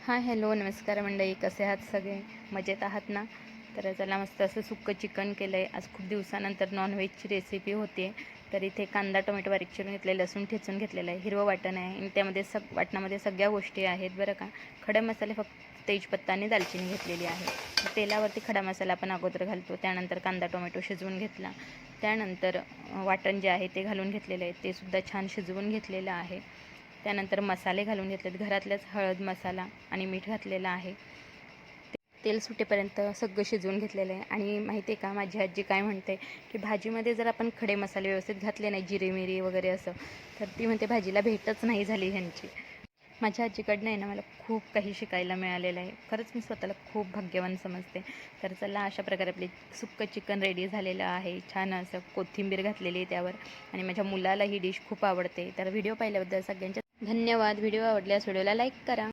Hi hello नमस्कार मंडळी, कसे आहात सगळे? मजेत आहात ना? तर चला मस्त असं सुक्कं चिकन केलं आहे. आज खूप दिवसानंतर नॉनव्हेजची रेसिपी होते. तर इथे कांदा टोमॅटो बारीक चिरून घेतले, लसूण ठेचून घेतलेलं आहे, हिरवं वाटण आहे आणि त्यामध्ये वाटणामध्ये सगळ्या गोष्टी आहेत बरं का. खडे मसाले फक्त तेजपत्ता आणि दालचिनी घेतलेली आहे. तेलावरती खडा मसाला आपण अगोदर घालतो, त्यानंतर कांदा टोमॅटो शिजवून घेतला, त्यानंतर वाटण जे आहे ते घालून घेतलेलं आहे, ते सुद्धा छान शिजवून घेतलेलं आहे. त्यानंतर मसाले घालून घेतलेत, घरातल्याच हळद मसाला आणि मीठ घातलेलं आहे. तेल सुटेपर्यंत सगळं शिजवून घेतलेलं आहे. आणि माहिती आहे का, माझी आजी काय म्हणते की भाजीमध्ये जर आपण खडे मसाले व्यवस्थित घातले नाही, जिरे मिरी वगैरे असं, तर ती म्हणते भाजीला भेटच नाही झाली ह्यांची. माझ्या आजीकडनं आहे ना मला खूप काही शिकायला मिळालेलं आहे. खरंच मी स्वतःला खूप भाग्यवान समजते. तर चला, अशा प्रकारे आपले सुक्कं चिकन रेडी झालेलं आहे. छान असं कोथिंबीर घातलेली आहे त्यावर, आणि माझ्या मुलाला ही डिश खूप आवडते. तर व्हिडिओ पाहिल्याबद्दल सगळ्यांचे धन्यवाद. व्हिडिओ आवडल्यास व्हिडिओला लाईक करा.